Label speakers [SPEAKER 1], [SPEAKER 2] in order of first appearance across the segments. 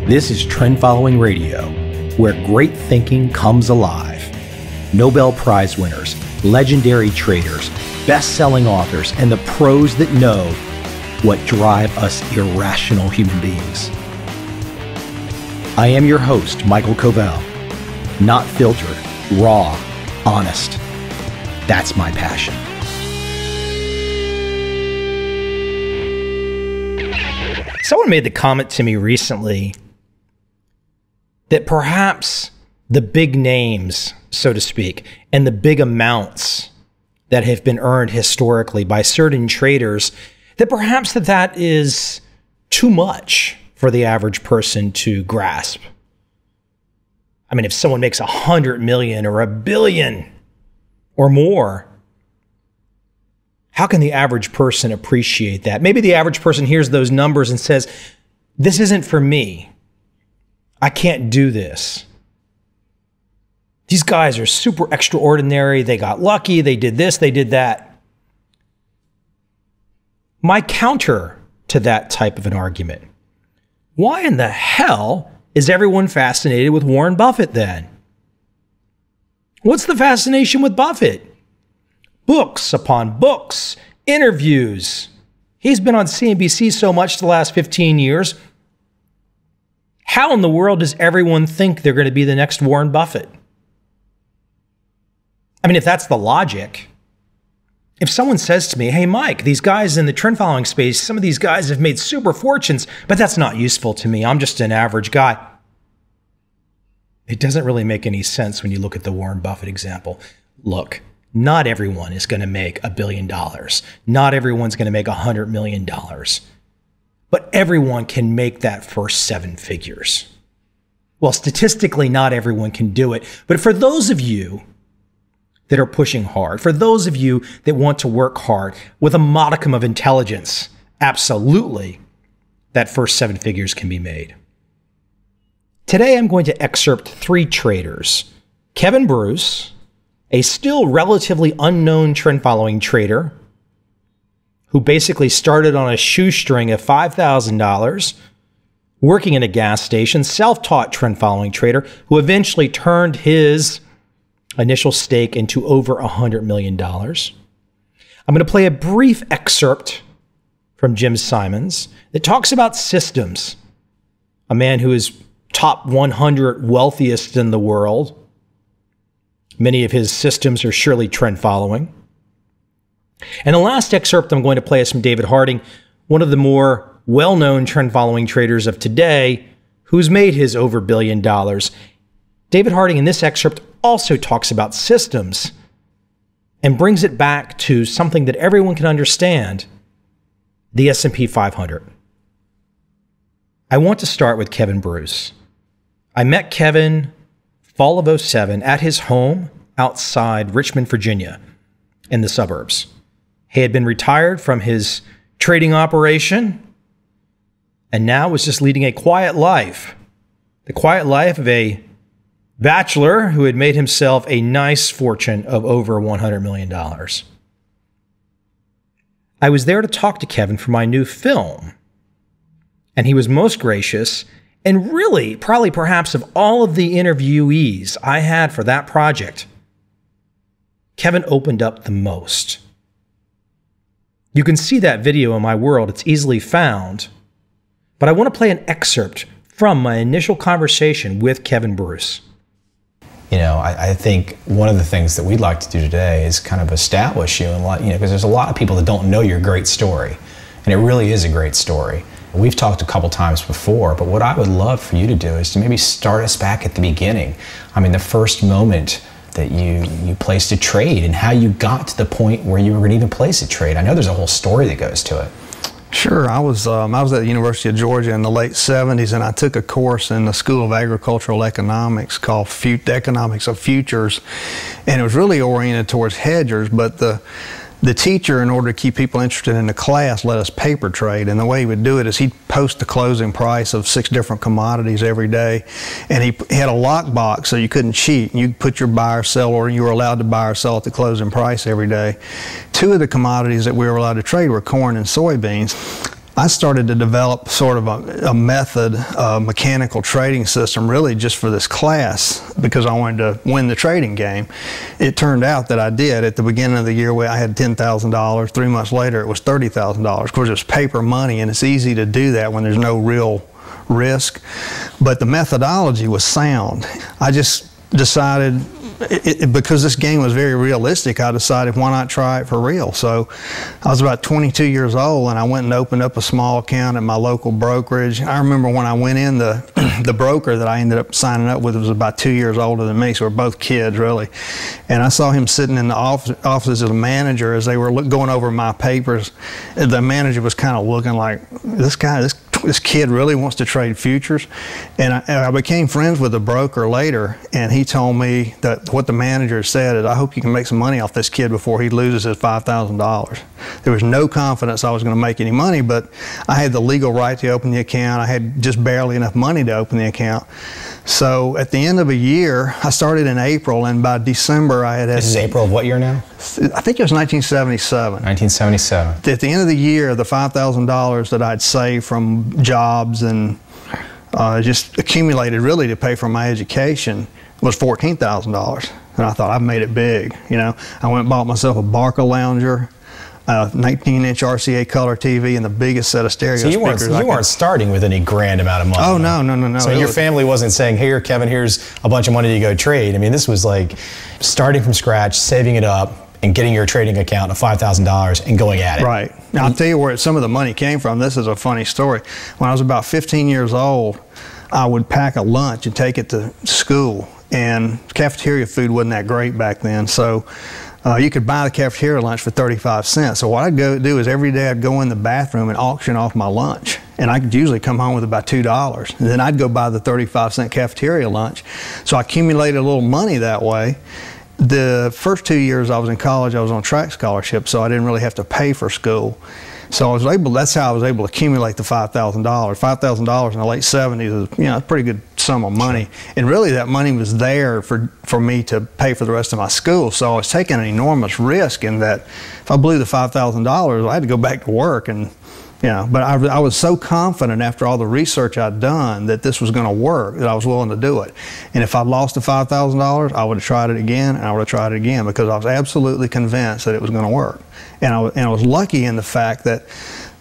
[SPEAKER 1] This is Trend Following Radio, where great thinking comes alive. Nobel Prize winners, legendary traders, best-selling authors, and the pros that know what drive us irrational human beings. I am your host, Michael Covel. Not filtered, raw, honest. That's my passion. Someone made the comment to me recently that perhaps the big names, so to speak, and the big amounts that have been earned historically by certain traders, that perhaps that is too much for the average person to grasp. I mean, if someone makes 100 million or 1 billion or more, how can the average person appreciate that? Maybe the average person hears those numbers and says, this isn't for me. I can't do this. These guys are super extraordinary. They got lucky. They did this. They did that. My counter to that type of an argument: why in the hell is everyone fascinated with Warren Buffett then? What's the fascination with Buffett? Books upon books, interviews. He's been on CNBC so much the last 15 years. How in the world does everyone think they're going to be the next Warren Buffett? I mean, if that's the logic, if someone says to me, hey, Mike, these guys in the trend following space, some of these guys have made super fortunes, but that's not useful to me. I'm just an average guy. It doesn't really make any sense when you look at the Warren Buffett example. Look, not everyone is going to make $1 billion. Not everyone's going to make $100 million. But everyone can make that first 7 figures. Well, statistically, not everyone can do it. But for those of you that are pushing hard, for those of you that want to work hard with a modicum of intelligence, absolutely, that first 7 figures can be made. Today, I'm going to excerpt 3 traders: Kevin Bruce, a still relatively unknown trend-following trader who basically started on a shoestring of $5,000, working in a gas station, self-taught trend-following trader who eventually turned his initial stake into over $100 million. I'm going to play a brief excerpt from Jim Simons that talks about systems, a man who is top 100 wealthiest in the world. Many of his systems are surely trend following. And the last excerpt I'm going to play is from David Harding, one of the more well-known trend following traders of today, who's made his over $1 billion. David Harding in this excerpt also talks about systems and brings it back to something that everyone can understand: the S&P 500. I want to start with Kevin Bruce. I met Kevin fall of '07 at his home outside Richmond, Virginia, in the suburbs. He had been retired from his trading operation and now was just leading a quiet life. The quiet life of a bachelor who had made himself a nice fortune of over $100 million. I was there to talk to Kevin for my new film, and he was most gracious. And really, probably perhaps of all of the interviewees I had for that project, Kevin opened up the most. You can see that video in my world. It's easily found. But I want to play an excerpt from my initial conversation with Kevin Bruce.
[SPEAKER 2] You know, I think one of the things that we'd like to do today is kind of establish you, and because there's a lot of people that don't know your great story, and it really is a great story. We've talked a couple times before, but what I would love for you to do is to maybe start us back at the beginning. I mean, the first moment that you placed a trade and how you got to the point where you were going to even place a trade. I know there's a whole story that goes to it.
[SPEAKER 3] Sure. I was at the University of Georgia in the late 70s, and I took a course in the School of Agricultural Economics called Economics of Futures, and it was really oriented towards hedgers, but the teacher, in order to keep people interested in the class, let us paper trade. And the way he would do it is he'd post the closing price of 6 different commodities every day. And he had a lockbox so you couldn't cheat. You put your buy or sell order, and you were allowed to buy or sell at the closing price every day. 2 of the commodities that we were allowed to trade were corn and soybeans. I started to develop sort of a method, a mechanical trading system, really just for this class, because I wanted to win the trading game. It turned out that I did. At the beginning of the year, I had $10,000. 3 months later, it was $30,000. Of course, it was paper money, and it's easy to do that when there's no real risk. But the methodology was sound. I just decided, because this game was very realistic, I decided why not try it for real. So I was about 22 years old, and I went and opened up a small account at my local brokerage. I remember when I went in, the broker that I ended up signing up with was about 2 years older than me, so we're both kids really. And I saw him sitting in the office as a manager as they were going over my papers. The manager was kind of looking like, this kid really wants to trade futures. And I became friends with the broker later, and he told me that what the manager said is, I hope you can make some money off this kid before he loses his $5,000. There was no confidence I was going to make any money, but I had the legal right to open the account. I had just barely enough money to open the account. So at the end of a year, I started in April, and by December I had...
[SPEAKER 2] This is April of what year now?
[SPEAKER 3] I think it was 1977.
[SPEAKER 2] 1977.
[SPEAKER 3] At the end of the year, the $5,000 that I'd saved from jobs and just accumulated really to pay for my education was $14,000. And I thought, I've made it big. You know, I went and bought myself a Barca Lounger, a 19-inch RCA color TV, and the biggest set of stereo speakers.
[SPEAKER 2] So you weren't starting with any grand amount of money.
[SPEAKER 3] Oh, no.
[SPEAKER 2] So your family wasn't saying, here, Kevin, here's a bunch of money to go trade. I mean, this was like starting from scratch, saving it up, and getting your trading account of $5,000 and going at it.
[SPEAKER 3] Right. Now, I'll tell you where some of the money came from. This is a funny story. When I was about 15 years old, I would pack a lunch and take it to school. And cafeteria food wasn't that great back then. So you could buy the cafeteria lunch for 35 cents. So what I'd go do is every day I'd go in the bathroom and auction off my lunch. And I could usually come home with about $2. And then I'd go buy the 35-cent cafeteria lunch. So I accumulated a little money that way. The first 2 years I was in college, I was on track scholarship, so I didn't really have to pay for school. So that's how I was able to accumulate the $5,000. $5,000 in the late 70s is, a pretty good sum of money. And really that money was there for me to pay for the rest of my school. So I was taking an enormous risk in that if I blew the $5,000, I had to go back to work. And but I was so confident after all the research I'd done that this was going to work that I was willing to do it. And if I'd lost the $5,000, I would have tried it again, and I would have tried it again, because I was absolutely convinced that it was going to work. And I was lucky in the fact that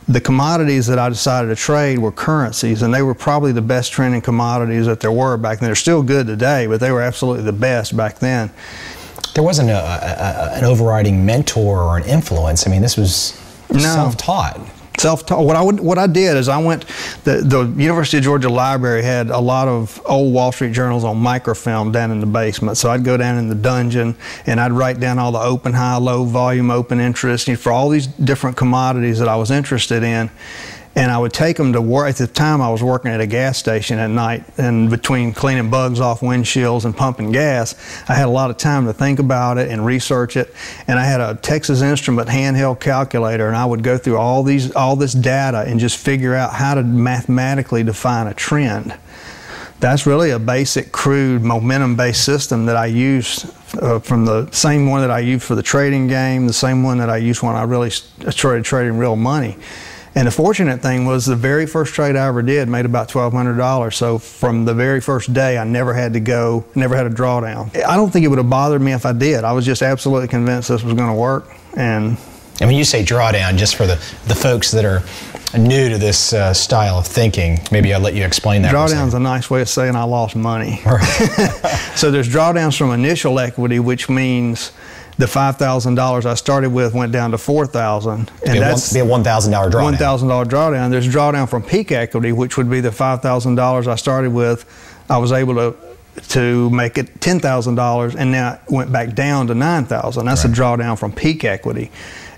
[SPEAKER 3] the commodities that I decided to trade were currencies, and they were probably the best trending commodities that there were back then. They're still good today, but they were absolutely the best back then.
[SPEAKER 2] There wasn't an overriding mentor or an influence. I mean, this was self-taught.
[SPEAKER 3] Self-taught. What I did is I went, the University of Georgia Library had a lot of old Wall Street journals on microfilm down in the basement. So I'd go down in the dungeon and I'd write down all the open, high, low, volume, open interest for all these different commodities that I was interested in. And I would take them to work. At the time, I was working at a gas station at night, and between cleaning bugs off windshields and pumping gas, I had a lot of time to think about it and research it. And I had a Texas Instrument handheld calculator, and I would go through all this data and just figure out how to mathematically define a trend. That's really a basic, crude, momentum-based system that I use from the same one that I used for the trading game, the same one that I used when I really started trading real money. And the fortunate thing was the very first trade I ever did made about $1,200. So from the very first day, I never had a drawdown. I don't think it would have bothered me if I did. I was just absolutely convinced this was going to work. And
[SPEAKER 2] when you say drawdown, just for the folks that are new to this style of thinking, maybe I'll let you explain that.
[SPEAKER 3] Drawdown's a nice way of saying I lost money.
[SPEAKER 2] Right.
[SPEAKER 3] So there's drawdowns from initial equity, which means the $5,000 I started with went down to $4,000, and that's
[SPEAKER 2] be a $1,000 drawdown.
[SPEAKER 3] $1,000 drawdown. There's drawdown from peak equity, which would be the $5,000 I started with. I was able to make it $10,000, and now it went back down to $9,000. That's a drawdown from peak equity,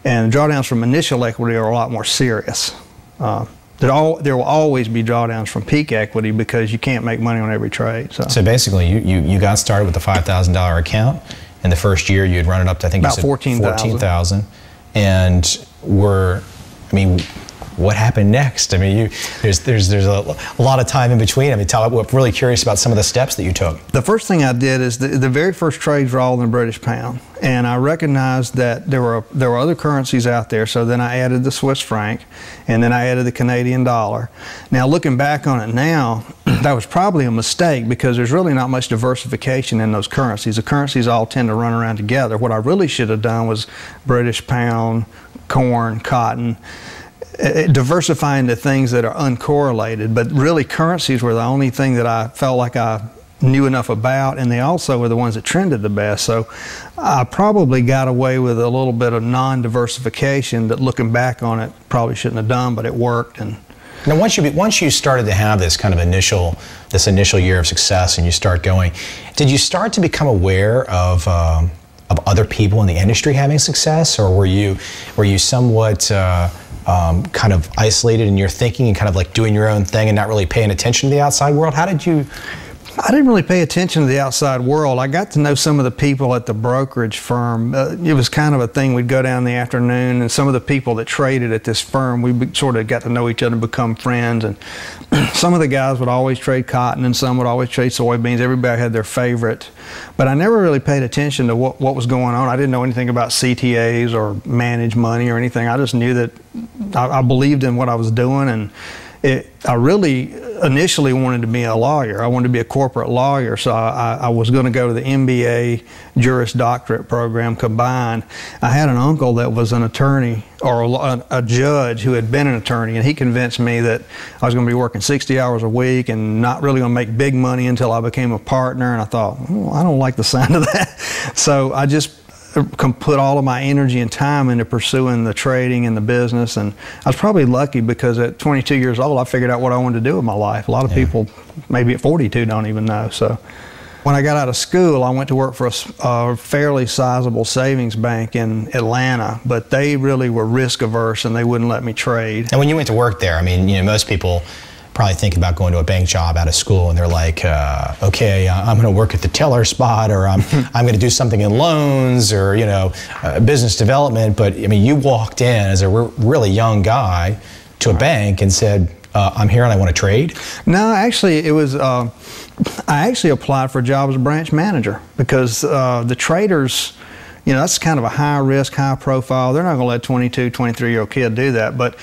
[SPEAKER 3] and drawdowns from initial equity are a lot more serious. There will always be drawdowns from peak equity because you can't make money on every trade. So
[SPEAKER 2] basically, you got started with a $5,000 account. In the first year, you had run it up to, I think,
[SPEAKER 3] about
[SPEAKER 2] you said 14,000. And what happened next? I mean, there's a lot of time in between. I mean, I'm really curious about some of the steps that you took.
[SPEAKER 3] The first thing I did is the very first trades were all in the British pound, and I recognized that there were other currencies out there. So then I added the Swiss franc, and then I added the Canadian dollar. Now looking back on it now, that was probably a mistake because there's really not much diversification in those currencies. The currencies all tend to run around together. What I really should have done was British pound, corn, cotton, diversifying the things that are uncorrelated. But really currencies were the only thing that I felt like I knew enough about, and they also were the ones that trended the best. So I probably got away with a little bit of non-diversification that, looking back on it, probably shouldn't have done, but it worked. And
[SPEAKER 2] now, once you started to have this kind of initial year of success, and you start going, did you start to become aware of other people in the industry having success, or were you somewhat kind of isolated in your thinking and kind of like doing your own thing and not really paying attention to the outside world? How did you?
[SPEAKER 3] I didn't really pay attention to the outside world. I got to know some of the people at the brokerage firm. It was kind of a thing. We'd go down in the afternoon, and some of the people that traded at this firm, we sort of got to know each other and become friends. And some of the guys would always trade cotton, and some would always trade soybeans. Everybody had their favorite. But I never really paid attention to what was going on. I didn't know anything about CTAs or managed money or anything. I just knew that I believed in what I was doing, and I really initially wanted to be a lawyer. I wanted to be a corporate lawyer, so I was going to go to the MBA Juris Doctorate program combined. I had an uncle that was an attorney, or a judge who had been an attorney, and he convinced me that I was going to be working 60 hours a week and not really going to make big money until I became a partner. And I thought, I don't like the sound of that. So I just put all of my energy and time into pursuing the trading and the business. And I was probably lucky because at 22 years old, I figured out what I wanted to do with my life. A lot of people, maybe at 42, don't even know. So when I got out of school, I went to work for a fairly sizable savings bank in Atlanta, but they really were risk averse and they wouldn't let me trade.
[SPEAKER 2] And when you went to work there, I mean, most people probably think about going to a bank job out of school, and they're like, okay, I'm going to work at the teller spot, or I'm going to do something in loans, or business development. But I mean, you walked in as a really young guy to a bank and said, I'm here and I want to trade.
[SPEAKER 3] No, actually, it was. I actually applied for a job as a branch manager because the traders, that's kind of a high risk, high profile. They're not going to let 22, 23-year-old kid do that, but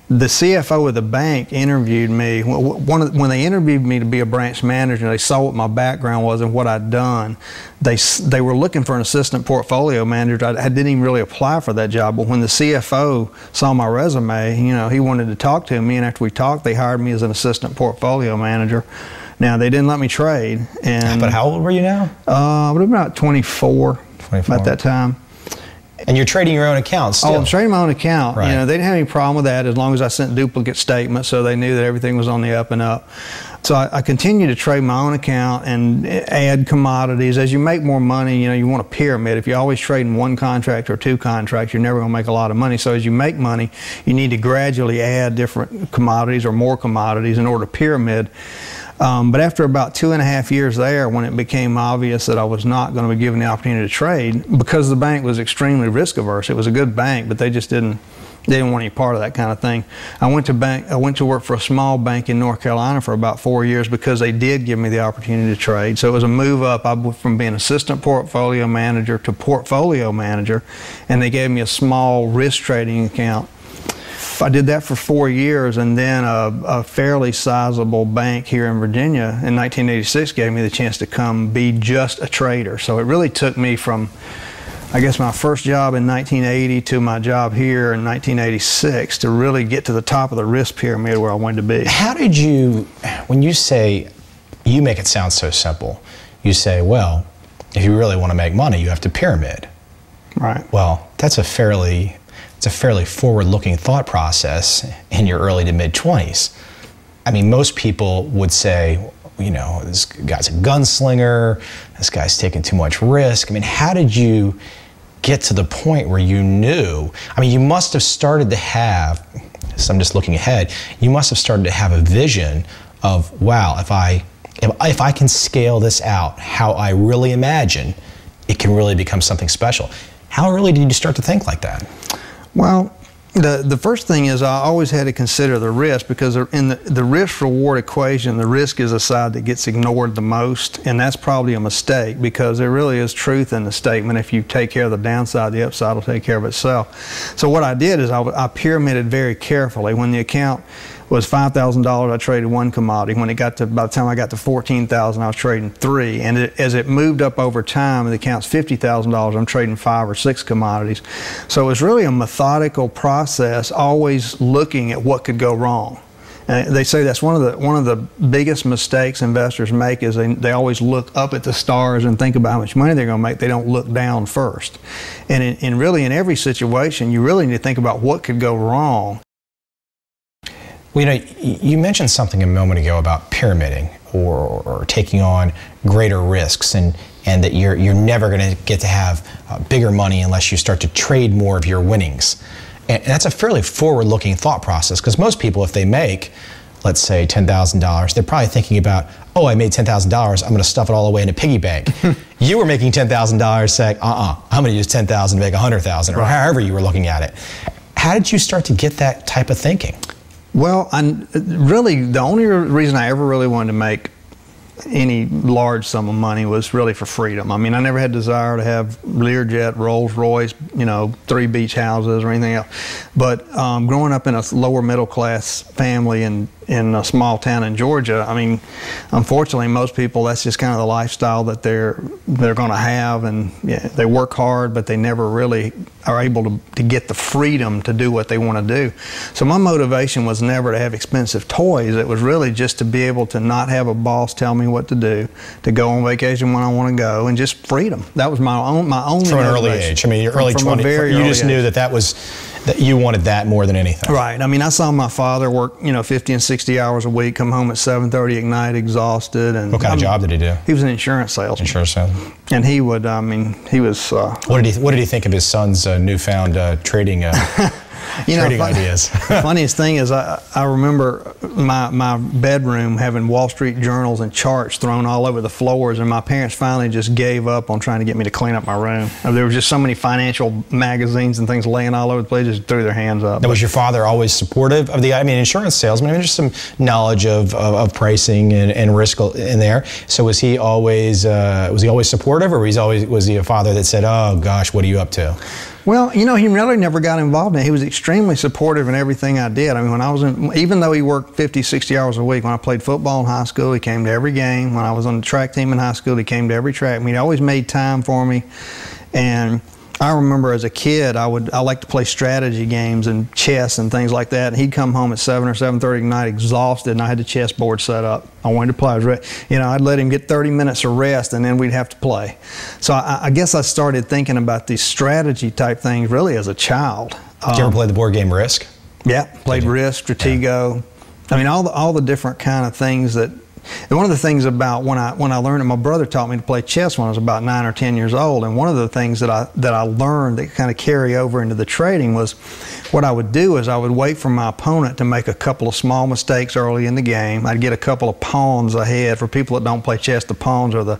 [SPEAKER 3] the CFO of the bank interviewed me. When they interviewed me to be a branch manager, they saw what my background was and what I'd done. They were looking for an assistant portfolio manager. I didn't even really apply for that job, but when the CFO saw my resume, he wanted to talk to me, and after we talked, they hired me as an assistant portfolio manager. Now, they didn't let me trade.
[SPEAKER 2] But how old were you now?
[SPEAKER 3] I would have been about 24 at that time.
[SPEAKER 2] And you're trading your own account still?
[SPEAKER 3] Oh, I'm trading my own account.
[SPEAKER 2] Right.
[SPEAKER 3] They didn't have any problem with that as long as I sent duplicate statements, so they knew that everything was on the up and up. So I continued to trade my own account and add commodities. As you make more money, you want a pyramid. If you're always trading one contract or two contracts, you're never going to make a lot of money. So as you make money, you need to gradually add different commodities or more commodities in order to pyramid. But after about 2.5 years there, when it became obvious that I was not going to be given the opportunity to trade, because the bank was extremely risk averse. It was a good bank, but they just didn't want any part of that kind of thing. I went to work for a small bank in North Carolina for about 4 years because they did give me the opportunity to trade. So it was a move up. I went from being assistant portfolio manager to portfolio manager, and they gave me a small risk trading account. I did that for 4 years, and then a fairly sizable bank here in Virginia in 1986 gave me the chance to come be just a trader. So it really took me from, I guess, my first job in 1980 to my job here in 1986 to really get to the top of the risk pyramid where I wanted to be.
[SPEAKER 2] How did you, when you say, you make it sound so simple, you say, well, if you really want to make money, you have to pyramid.
[SPEAKER 3] Right.
[SPEAKER 2] Well, it's a fairly forward-looking thought process in your early to mid-20s. I mean, most people would say, this guy's a gunslinger, this guy's taking too much risk. I mean, how did you get to the point where you knew? I mean, you must have started to have, so I'm just looking ahead, you must have started to have a vision of, wow, if I can scale this out how I really imagine, it can really become something special. How early did you start to think like that?
[SPEAKER 3] Well, The first thing is I always had to consider the risk, because in the risk-reward equation, the risk is a side that gets ignored the most, and that's probably a mistake, because there really is truth in the statement. If you take care of the downside, the upside will take care of itself. So what I did is I pyramided very carefully. When the account was $5,000, I traded one commodity. When it got to, by the time I got to $14,000, I was trading three. And as it moved up over time, and the account's $50,000, I'm trading 5 or 6 commodities. So it's really a methodical process, always looking at what could go wrong. And they say that's one of the biggest mistakes investors make, is they always look up at the stars and think about how much money they're going to make. They don't look down first. And really in every situation, you really need to think about what could go wrong.
[SPEAKER 2] Well, you know, you mentioned something a moment ago about pyramiding or taking on greater risks, and that you're never going to get to have bigger money unless you start to trade more of your winnings. And that's a fairly forward-looking thought process, because most people, if they make, let's say, $10,000, they're probably thinking about, oh, I made $10,000, I'm going to stuff it all away in a piggy bank. You were making $10,000 saying, I'm going to use $10,000 to make $100,000, or however you were looking at it. How did you start to get that type of thinking?
[SPEAKER 3] Well, really, the only reason I ever really wanted to make any large sum of money was really for freedom. I mean, I never had desire to have Learjet, Rolls Royce, 3 beach houses or anything else. But growing up in a lower middle class family in a small town in Georgia, I mean, unfortunately, most people, that's just kind of the lifestyle that they're going to have, and they work hard, but they never really are able to get the freedom to do what they want to do. So my motivation was never to have expensive toys. It was really just to be able to not have a boss tell me what to do, to go on vacation when I want to go, and just freedom. That was my only motivation.
[SPEAKER 2] From an early age. I mean, your early 20s. You just knew that you wanted that more than anything.
[SPEAKER 3] Right. I mean, I saw my father work, 50 and 60 hours a week, come home at 7:30 at night, exhausted. And
[SPEAKER 2] what kind of job did he do?
[SPEAKER 3] He was an insurance salesman.
[SPEAKER 2] Insurance salesman.
[SPEAKER 3] And he would, he was.
[SPEAKER 2] What did he think of his son's newfound trading? Trading ideas.
[SPEAKER 3] The funniest thing is I remember my bedroom having Wall Street journals and charts thrown all over the floors, and my parents finally just gave up on trying to get me to clean up my room. There were just so many financial magazines and things laying all over the place, just threw their hands up.
[SPEAKER 2] Now, was your father always supportive of insurance salesman? I mean, just some knowledge of pricing and risk in there. So was he always supportive, or was he a father that said, oh gosh, what are you up to?
[SPEAKER 3] Well, he really never got involved in it. He was extremely supportive in everything I did. I mean, when I was even though he worked 50, 60 hours a week, when I played football in high school, he came to every game. When I was on the track team in high school, he came to every track. I mean, he always made time for me. And I remember as a kid, I liked to play strategy games and chess and things like that. And he'd come home at 7 or 7:30 at night exhausted, and I had the chessboard set up. I wanted to play. I was ready. I'd let him get 30 minutes of rest, and then we'd have to play. So I guess I started thinking about these strategy type things really as a child.
[SPEAKER 2] Did you ever play the board game Risk?
[SPEAKER 3] Yeah, played Risk, Stratego. Yeah. I mean, all the different kind of things that. And one of the things about when I learned it, my brother taught me to play chess when I was about 9 or 10 years old, and one of the things that I learned that kind of carry over into the trading was, what I would do is I would wait for my opponent to make a couple of small mistakes early in the game. I'd get a couple of pawns ahead. For people that don't play chess, the pawns are the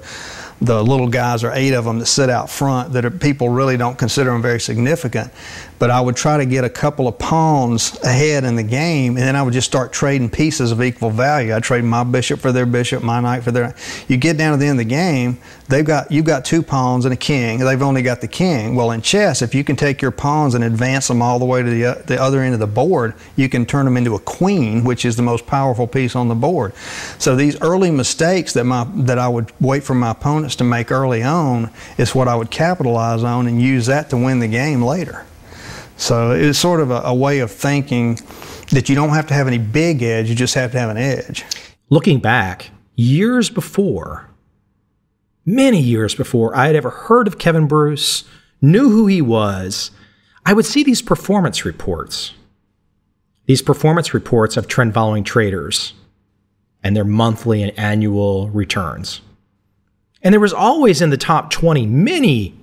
[SPEAKER 3] little guys, or 8 of them that sit out front, that people really don't consider them very significant. But I would try to get a couple of pawns ahead in the game, and then I would just start trading pieces of equal value. I'd trade my bishop for their bishop, my knight for their. You get down to the end of the game, you've got 2 pawns and a king. They've only got the king. Well, in chess, if you can take your pawns and advance them all the way to the other end of the board, you can turn them into a queen, which is the most powerful piece on the board. So these early mistakes that I would wait for my opponents to make early on is what I would capitalize on and use that to win the game later. So it was sort of a way of thinking that you don't have to have any big edge, you just have to have an edge.
[SPEAKER 1] Looking back, years before, many years before I had ever heard of Kevin Bruce, knew who he was, I would see these performance reports. These performance reports of trend following traders and their monthly and annual returns. And there was always in the top 20 many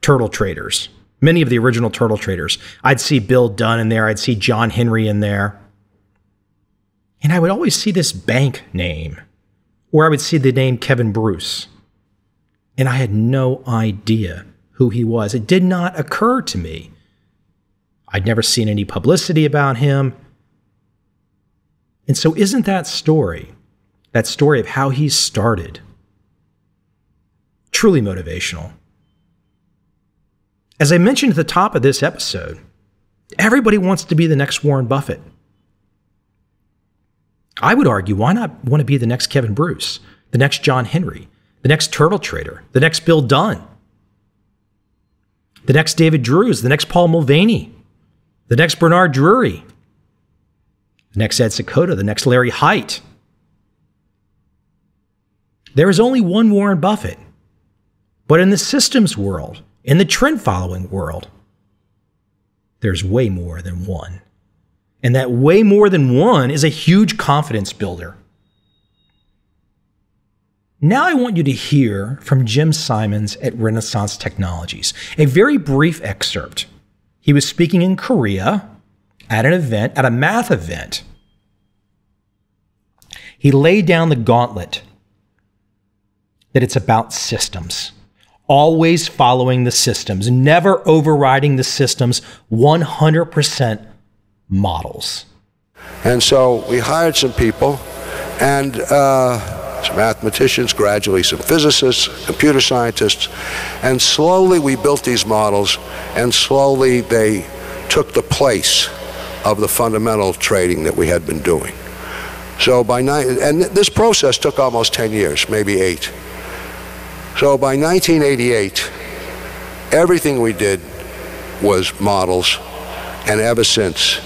[SPEAKER 1] turtle traders. Many of the original turtle traders. I'd see Bill Dunn in there. I'd see John Henry in there. And I would always see this bank name, or I would see the name Kevin Bruce. And I had no idea who he was. It did not occur to me. I'd never seen any publicity about him. And so isn't that story of how he started, truly motivational? As I mentioned at the top of this episode, everybody wants to be the next Warren Buffett. I would argue, why not want to be the next Kevin Bruce, the next John Henry, the next Turtle Trader, the next Bill Dunn, the next David Drews, the next Paul Mulvaney, the next Bernard Drury, the next Ed Seykota, the next Larry Haight. There is only one Warren Buffett, but in the systems world, in the trend following world, there's way more than one. And that way more than one is a huge confidence builder. Now I want you to hear from Jim Simons at Renaissance Technologies, a very brief excerpt. He was speaking in Korea at an event, at a math event. He laid down the gauntlet that it's about systems, always following the systems, never overriding the systems, 100% models.
[SPEAKER 4] And so we hired some people, and some mathematicians, gradually some physicists, computer scientists, and slowly we built these models, and slowly they took the place of the fundamental trading that we had been doing. So and this process took almost 10 years, maybe 8. So by 1988, everything we did was models, and ever since,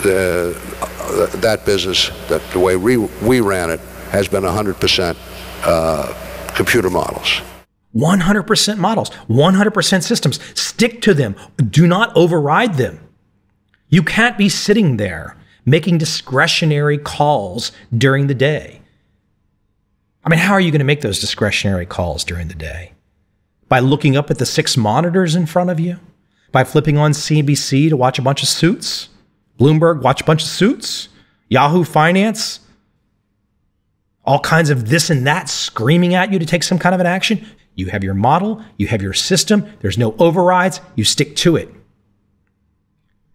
[SPEAKER 4] that business, the way we ran it, has been 100% computer models.
[SPEAKER 1] 100% models, 100% systems. Stick to them. Do not override them. You can't be sitting there making discretionary calls during the day. I mean, how are you going to make those discretionary calls during the day? By looking up at the 6 monitors in front of you? By flipping on CNBC to watch a bunch of Suits? Bloomberg, watch a bunch of Suits? Yahoo Finance? All kinds of this and that screaming at you to take some kind of an action? You have your model, you have your system, there's no overrides, you stick to it.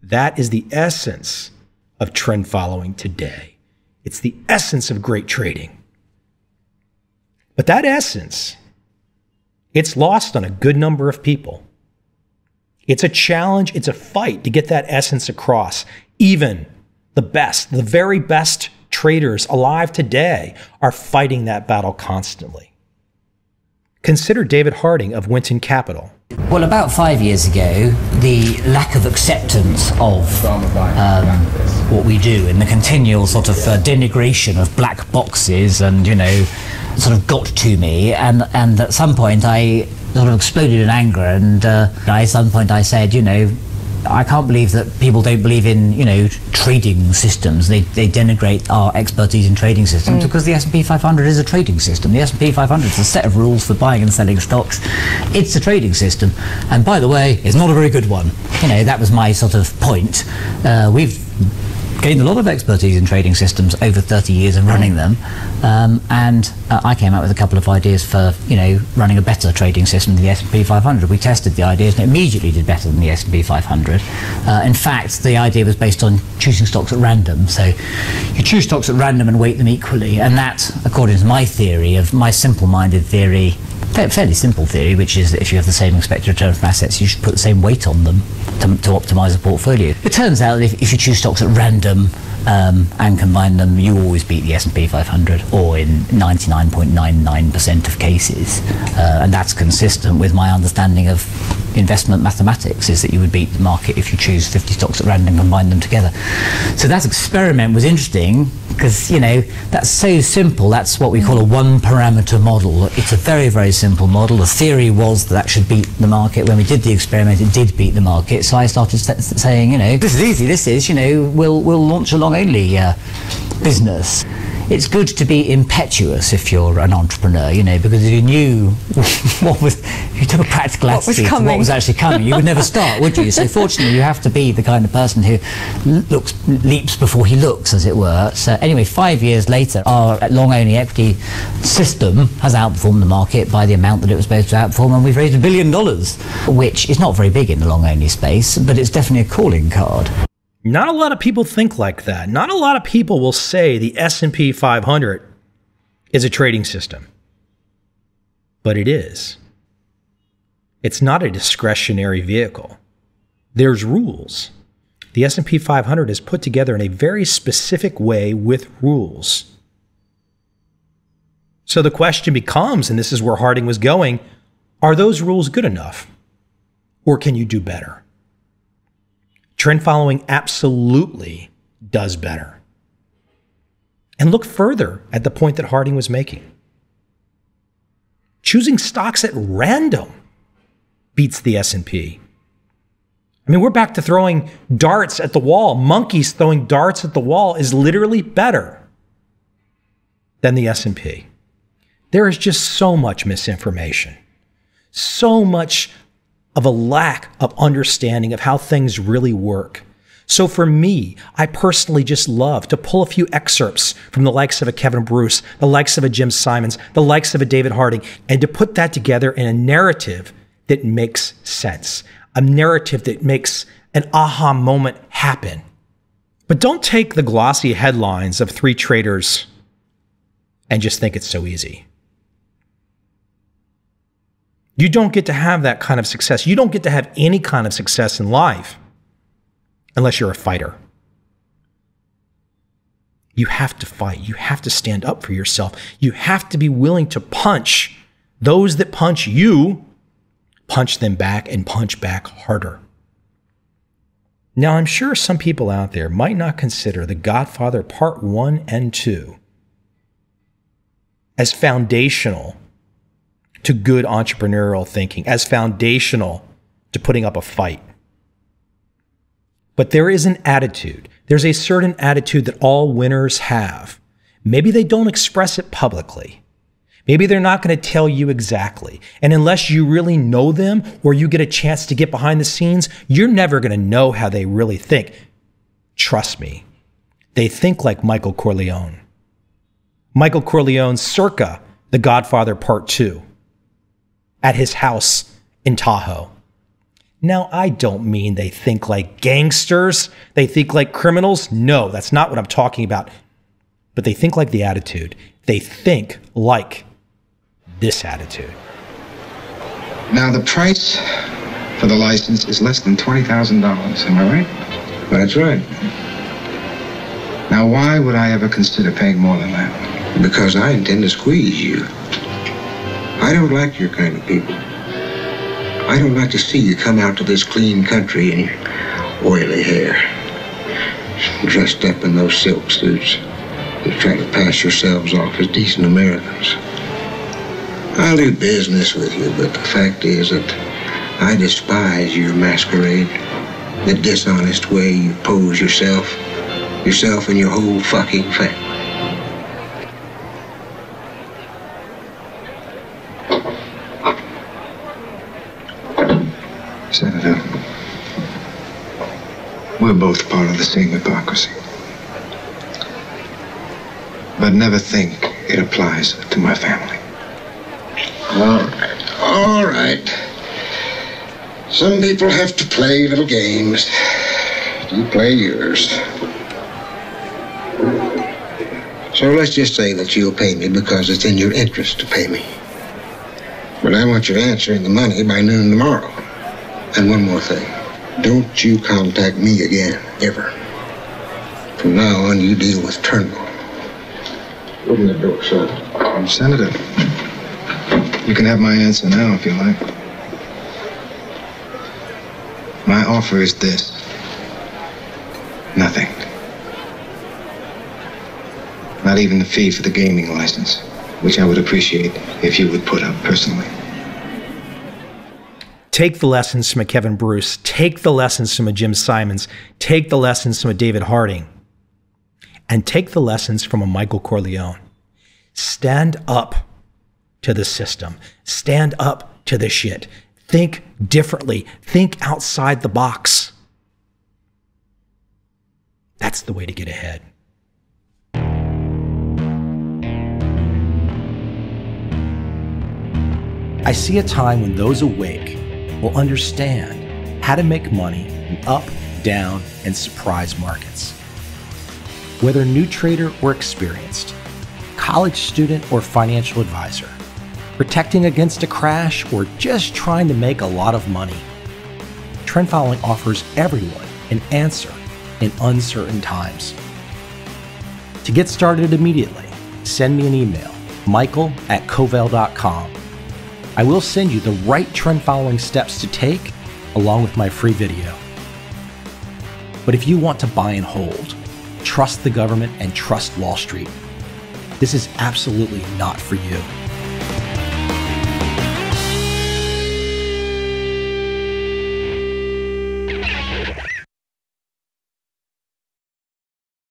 [SPEAKER 1] That is the essence of trend following today. It's the essence of great trading. But that essence, it's lost on a good number of people. It's a challenge, it's a fight to get that essence across. Even the best, the very best traders alive today are fighting that battle constantly. Consider David Harding of Winton Capital.
[SPEAKER 5] Well, about 5 years ago, the lack of acceptance of what we do and the continual sort of denigration of black boxes and, sort of got to me. And at some point I sort of exploded in anger, and at some point I said, I can't believe that people don't believe in, trading systems. They denigrate our expertise in trading systems because the S&P 500 is a trading system. The S&P 500 is a set of rules for buying and selling stocks. It's a trading system. And by the way, it's not a very good one. That was my sort of point. We've gained a lot of expertise in trading systems over 30 years of running them, and I came out with a couple of ideas for running a better trading system than the S&P 500. We tested the ideas and it immediately did better than the S&P 500. In fact, the idea was based on choosing stocks at random. So you choose stocks at random and weight them equally, and that, according to my theory, of my simple-minded theory, fairly simple theory, which is that if you have the same expected return from assets, you should put the same weight on them to optimize a portfolio. It turns out that if you choose stocks at random and combine them, you always beat the S&P 500, or in 99.99% of cases. And that's consistent with my understanding of investment mathematics, is that you would beat the market if you choose 50 stocks at random and combine them together. So that experiment was interesting because, that's so simple. That's what we call a one-parameter model. It's a very, very simple model. The theory was that should beat the market. When we did the experiment, it did beat the market. So I started saying, this is easy. This is, we'll launch a long-only business. it's good to be impetuous if you're an entrepreneur, you know, because if you knew if you took a practical attitude to what was actually coming, you would never start, would you? So fortunately, you have to be the kind of person who leaps before he looks, as it were. So anyway, 5 years later, our long-only equity system has outperformed the market by the amount that it was supposed to outperform, and we've raised $1 billion, which is not very big in the long-only space, but it's definitely a calling card.
[SPEAKER 1] Not a lot of people think like that. Not a lot of people will say the S&P 500 is a trading system. But it is. It's not a discretionary vehicle. There's rules. The S&P 500 is put together in a very specific way with rules. So the question becomes, and this is where Harding was going, are those rules good enough? Or can you do better? Trend following absolutely does better. And look further at the point that Harding was making. Choosing stocks at random beats the S&P. I mean, we're back to throwing darts at the wall. Monkeys throwing darts at the wall is literally better than the S&P. There is just so much misinformation, so much of a lack of understanding of how things really work. So for me, I personally just love to pull a few excerpts from the likes of a Kevin Bruce, the likes of a Jim Simons, the likes of a David Harding, and to put that together in a narrative that makes sense, a narrative that makes an aha moment happen. But don't take the glossy headlines of 3 traders and just think it's so easy. You don't get to have that kind of success. You don't get to have any kind of success in life unless you're a fighter. You have to fight. You have to stand up for yourself. You have to be willing to punch those that punch you, punch them back and punch back harder. Now, I'm sure some people out there might not consider The Godfather Part 1 and 2 as foundational to good entrepreneurial thinking, as foundational to putting up a fight. But there is an attitude. There's a certain attitude that all winners have. Maybe they don't express it publicly. Maybe they're not going to tell you exactly. And unless you really know them or you get a chance to get behind the scenes, you're never going to know how they really think. Trust me, they think like Michael Corleone. Michael Corleone circa The Godfather Part 2. At his house in Tahoe. Now, I don't mean they think like gangsters. They think like criminals. No, that's not what I'm talking about. But they think like the attitude. They think like this attitude.
[SPEAKER 6] Now, the price for the license is less than $20,000. Am I right? That's right. Now, why would I ever consider paying more than that?
[SPEAKER 7] Because I intend to squeeze you. I don't like your kind of people. I don't like to see you come out to this clean country in your oily hair, dressed up in those silk suits. You try to pass yourselves off as decent Americans. I'll do business with you, but the fact is that I despise your masquerade, the dishonest way you pose yourself and your whole fucking family.
[SPEAKER 6] Senator, we're both part of the same hypocrisy. But never think it applies to my family.
[SPEAKER 7] All right. Some people have to play little games. You play yours. So let's just say that you'll pay me because it's in your interest to pay me. But I want your answer in the money by noon tomorrow. And one more thing. Don't you contact me again, ever. From now on, you deal with Turnbull. Open the door, sir.
[SPEAKER 6] Senator, you can have my answer now if you like. My offer is this. Nothing. Not even the fee for the gaming license, which I would appreciate if you would put up personally.
[SPEAKER 1] Take the lessons from a Kevin Bruce. Take the lessons from a Jim Simons. Take the lessons from a David Harding. and take the lessons from a Michael Corleone. Stand up to the system. Stand up to the shit. Think differently. Think outside the box. That's the way to get ahead. I see a time when those awake will understand how to make money in up, down, and surprise markets. Whether new trader or experienced, college student or financial advisor, protecting against a crash or just trying to make a lot of money, trend following offers everyone an answer in uncertain times. To get started immediately, send me an email, michael@covel.com. I will send you the right trend following steps to take along with my free video. But if you want to buy and hold, trust the government and trust Wall Street, this is absolutely not for you.